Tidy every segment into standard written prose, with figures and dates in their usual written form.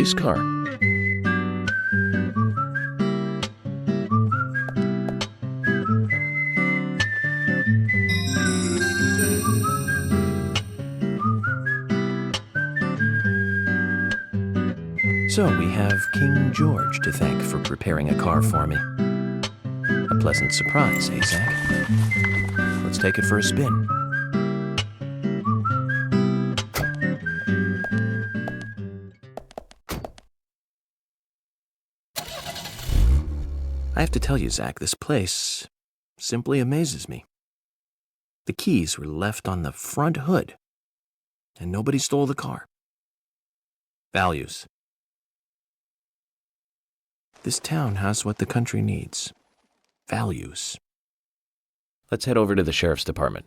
police car. So we have King George to thank for preparing a car for me. A pleasant surprise, eh, Zach? Let's take it for a spin. I have to tell you, Zach, this place simply amazes me. The keys were left on the front hood, and nobody stole the car. Values. This town has what the country needs. Values. Let's head over to the sheriff's department.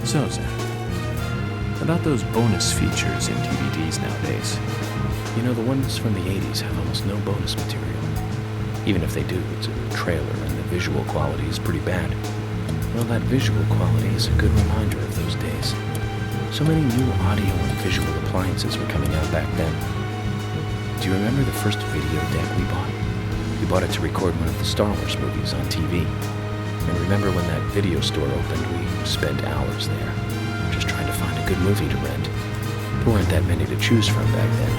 So, Zach, about those bonus features in DVDs nowadays. You know, the ones from the 80s have almost no bonus material. Even if they do, it's a trailer and the visual quality is pretty bad. Well, that visual quality is a good reminder of those days. So many new audio and visual appliances were coming out back then. Do you remember the first video deck we bought? We bought it to record one of the Star Wars movies on TV. And remember when that video store opened, we spent hours there, just trying to find a good movie to rent. There weren't that many to choose from back then.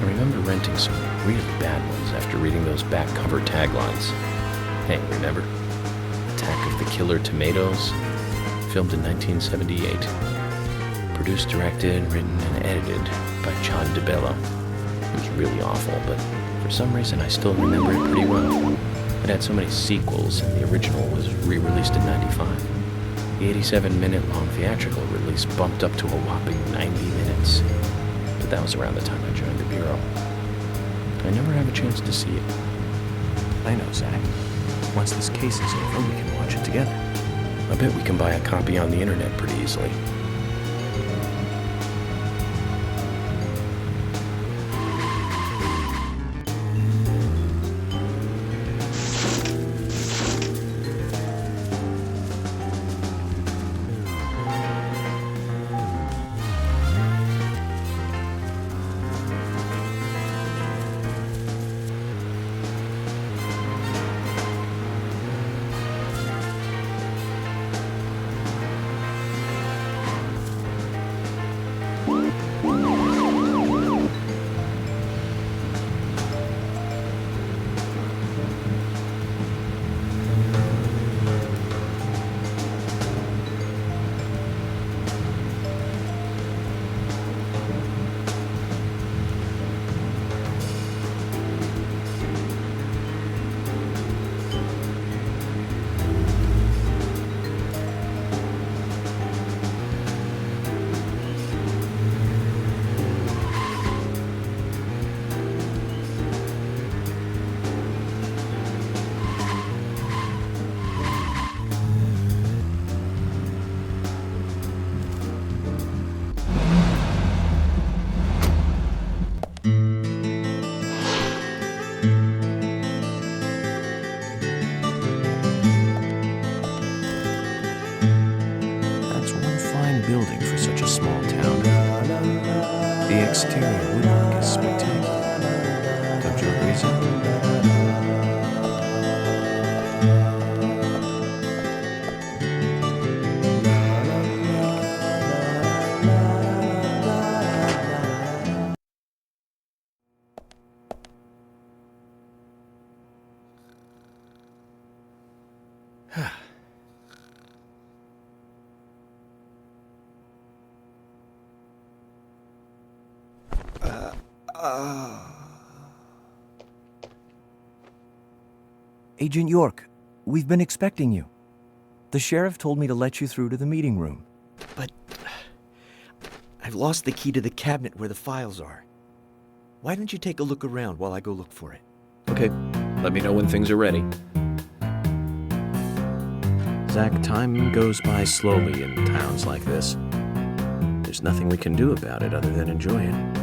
I remember renting some really bad ones after reading those back cover taglines. Hey, remember? Attack of the Killer Tomatoes, filmed in 1978. Produced, directed, written, and edited by John DeBello. It was really awful, but for some reason I still remember it pretty well. It had so many sequels, and the original was re-released in '95. The 87-minute-long theatrical release bumped up to a whopping 90 minutes. But that was around the time I joined the Bureau. I never have a chance to see it. I know, Zach. Once this case is over, we can watch it together. I bet we can buy a copy on the internet pretty easily. Building for such a small town. The exterior woodwork is spectacular. Don't you agree, Zach? Agent York, We've been expecting you. The sheriff told me to let you through to the meeting room. But I've lost the key to the cabinet where the files are. Why don't you take a look around while I go look for it? Okay, let me know when things are ready. Zach, time goes by slowly in towns like this. There's nothing we can do about it other than enjoy it.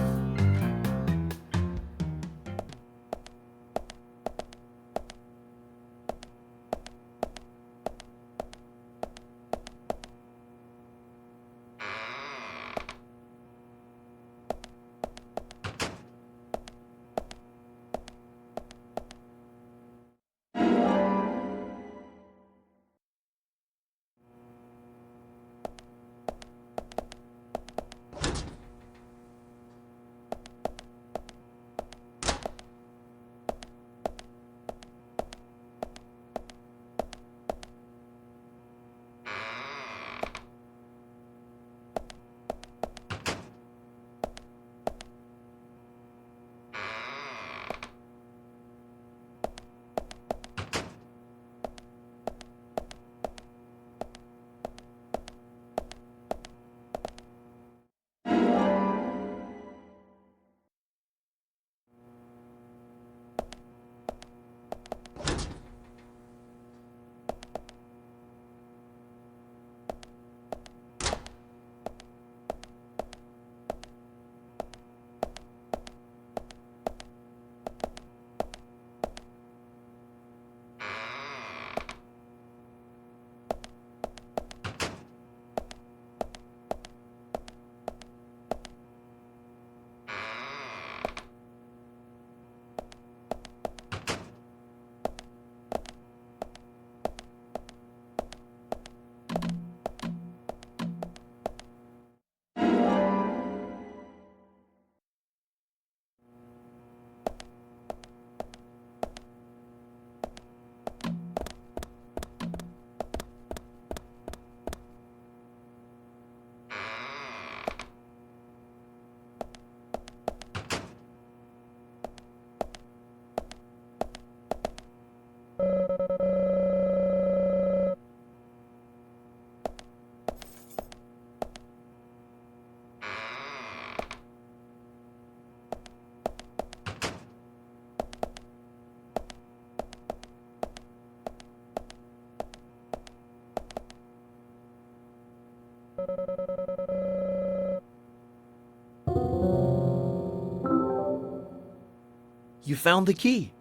You found the key.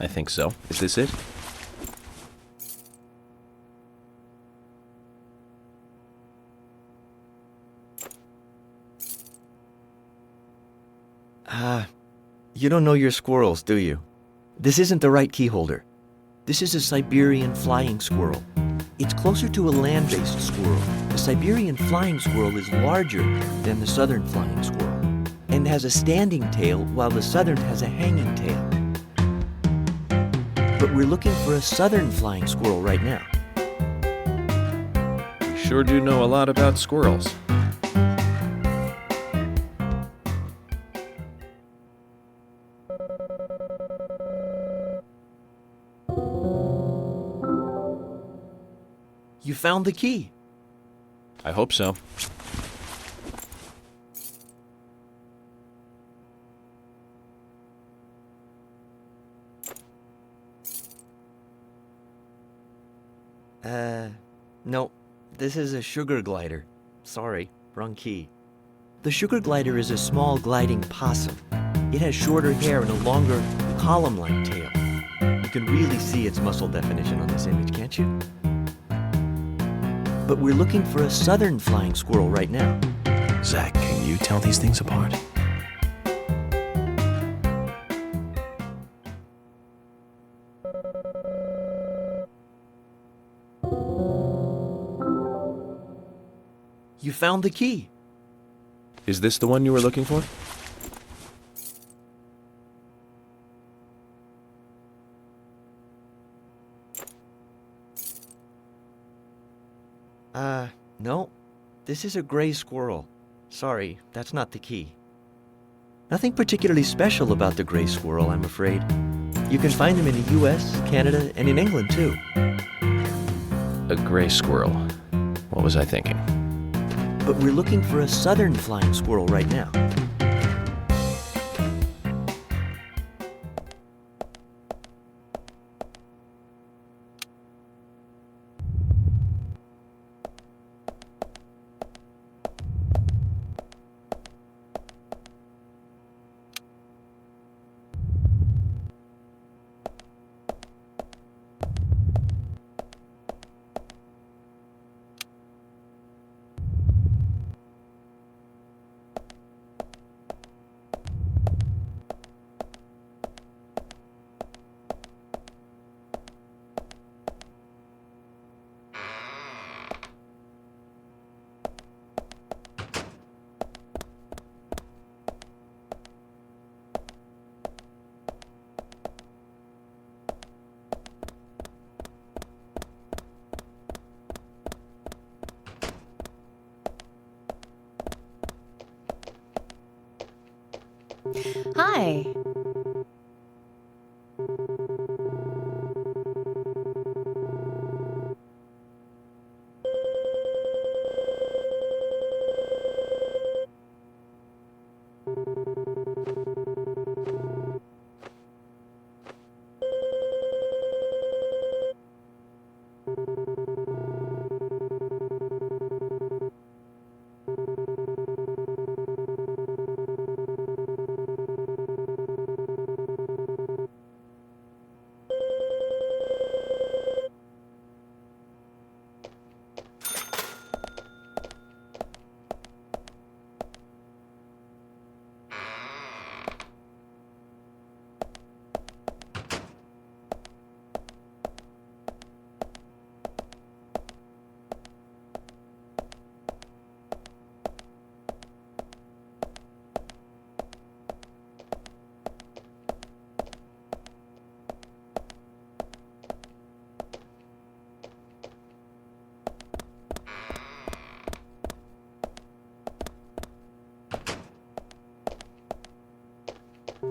I think so. Is this it? You don't know your squirrels, do you? This isn't the right key holder. This is a Siberian flying squirrel. It's closer to a land-based squirrel. The Siberian flying squirrel is larger than the southern flying squirrel and has a standing tail while the southern has a hanging tail. But we're looking for a southern flying squirrel right now. You sure do know a lot about squirrels. You found the key. I hope so. No. This is a sugar glider. Sorry, wrong key. The sugar glider is a small gliding possum. It has shorter hair and a longer column-like tail. You can really see its muscle definition on this image, can't you? But we're looking for a southern flying squirrel right now. Zach, can you tell these things apart? You found the key. Is this the one you were looking for? No. This is a gray squirrel. Sorry, that's not the key. Nothing particularly special about the gray squirrel, I'm afraid. You can find them in the US, Canada, and in England too. A gray squirrel. What was I thinking? But we're looking for a southern flying squirrel right now. Hi.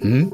Hmm?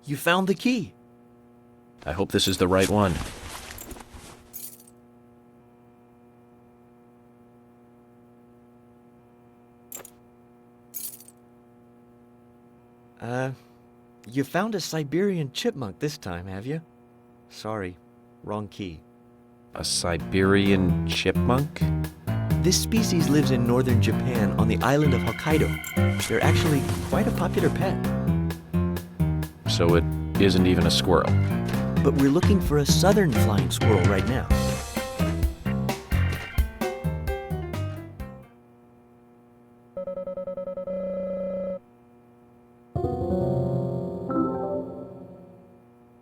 You found the key. I hope this is the right one. You found a Siberian chipmunk this time, have you? Sorry, wrong key. A Siberian chipmunk? This species lives in northern Japan on the island of Hokkaido. They're actually quite a popular pet. So it isn't even a squirrel. But we're looking for a southern flying squirrel right now.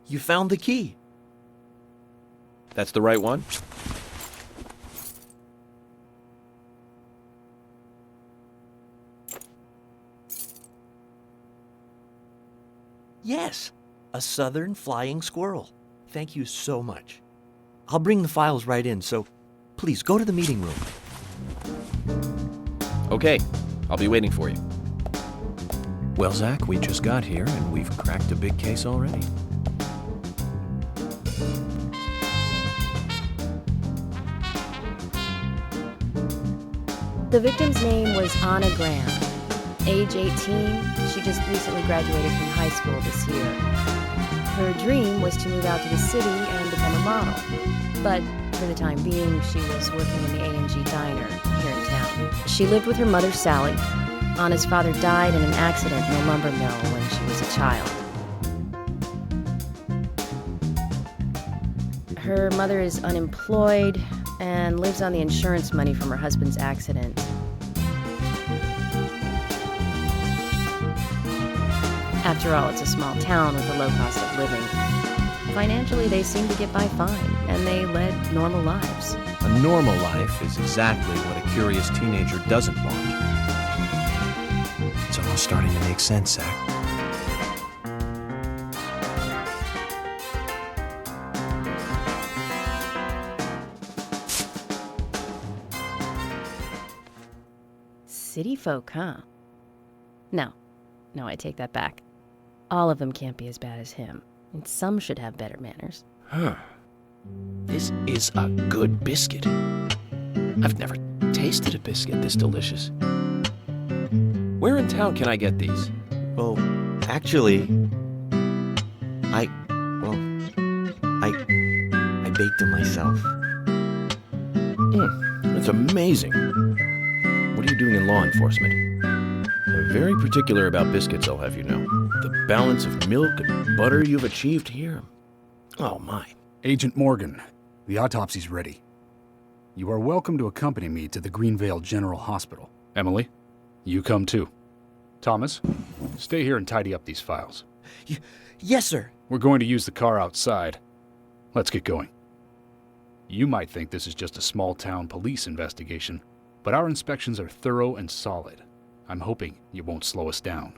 You found the key. That's the right one? Yes, a southern flying squirrel. Thank you so much. I'll bring the files right in, so please go to the meeting room. Okay, I'll be waiting for you. Well, Zach, we just got here and we've cracked a big case already. The victim's name was Anna Graham. Age 18, she just recently graduated from high school this year. Her dream was to move out to the city and become a model. But for the time being, she was working in the A&G diner here in town. She lived with her mother, Sally. Anna's father died in an accident in a lumber mill when she was a child. Her mother is unemployed and lives on the insurance money from her husband's accident. After all, it's a small town with a low cost of living. Financially, they seem to get by fine, and they led normal lives. A normal life is exactly what a curious teenager doesn't want. It's all starting to make sense, Zach. City folk, huh? No, I take that back. All of them can't be as bad as him, and some should have better manners. Huh. This is a good biscuit. I've never tasted a biscuit this delicious. Where in town can I get these? Well, actually, I baked them myself. That's amazing. What are you doing in law enforcement? I'm very particular about biscuits, I'll have you know. The balance of milk and butter you've achieved here. Oh, my. Agent Morgan, the autopsy's ready. You are welcome to accompany me to the Grenvale General Hospital. Emily, you come too. Thomas, stay here and tidy up these files. Yes, sir. We're going to use the car outside. Let's get going. You might think this is just a small-town police investigation, but our inspections are thorough and solid. I'm hoping you won't slow us down.